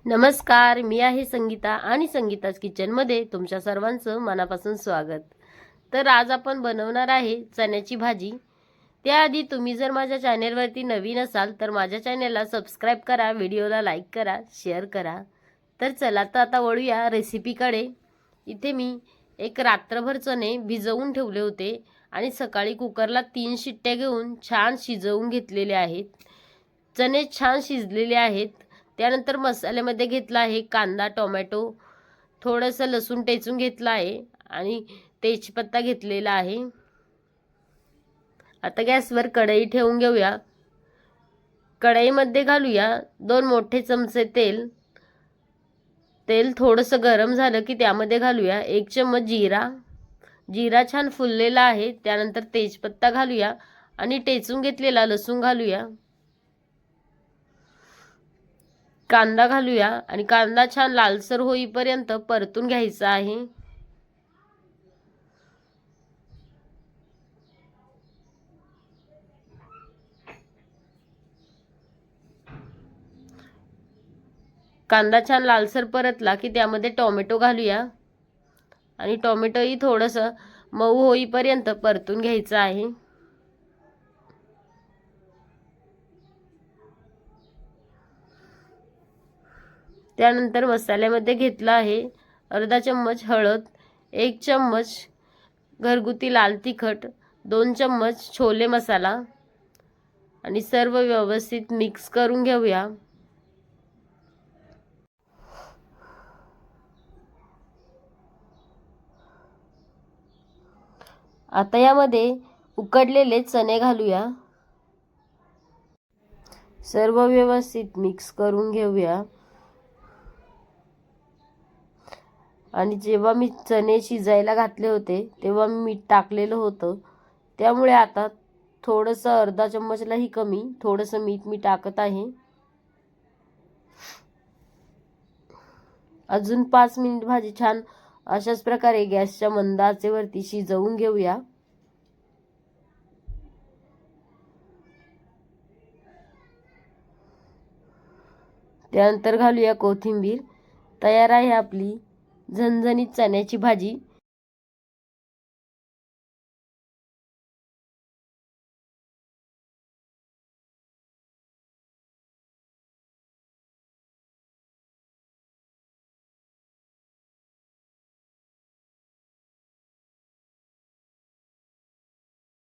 नमस्कार, मी आहे संगीता आणि संगीताज किचनमध्ये तुमच्या सर्वांचं मनापासून स्वागत। तर आज आपण बनवणार आहे चण्याची भाजी। त्याआधी तुम्ही जर माझ्या चॅनलवरती नवीन असाल तर माझ्या चॅनलला सबस्क्राइब करा, व्हिडिओला लाईक करा, शेअर करा। तर चला तर आता वळूया रेसिपीकडे। इथे मी एक रात्रभर चणे भिजवून ठेवले होते आणि सकाळी कुकरला 3 शिट्ट्या घेऊन छान शिजवून घेतलेले आहेत। चणे छान शिजलेले आहेत। त्यानंतर मसाल्यामध्ये घेतला आहे कांदा, टोमॅटो, थोडंसं लसूण टेचून घेतला आहे आणि तेजपत्ता घेतलेला आहे। आता गॅसवर कढई ठेवून घेऊया। कढईमध्ये घालूया 2 मोठे चमचे तेल। तेल थोडंसं गरम झालं की त्यामध्ये घालूया 1 चम्मच जिरा। जिरा छान फुललेला आहे। त्यानंतर तेजपत्ता घालूया आणि टेचून घेतलेला लसूण घालूया। कांदा घालूया आणि कांदा छान लालसर होईपर्यंत परतून घ्यायचा आहे। कांदा छान लालसर परतला की त्यामध्ये टोमॅटो घालूया आणि टोमॅटोही थोडंसं मऊ होईपर्यंत परतून घ्यायचं आहे। त्यानंतर मसाल्यामध्ये घेतला आहे अर्धा चम्मच हळद, 1 चम्मच घरगुती लाल तिखट, 2 चम्मच छोले मसाला आणि सर्व व्यवस्थित मिक्स करून घेऊया। आता यामध्ये उकडलेले चणे घालूया। सर्व व्यवस्थित मिक्स करून घेऊया आणि जेव्हा मी चणे शिजायला घातले होते तेव्हा मी मीठ टाकलेलं होतं, त्यामुळे आता थोडंसं अर्धा चम्मचलाही कमी थोडंसं मीठ मी टाकत आहे। अजून 5 मिनिट भाजी छान अशाच प्रकारे गॅसच्या मंद आचेवरती शिजवून घेऊया। त्यानंतर घालूया कोथिंबीर। तयार आहे आपली झणझणीत चण्याची भाजी।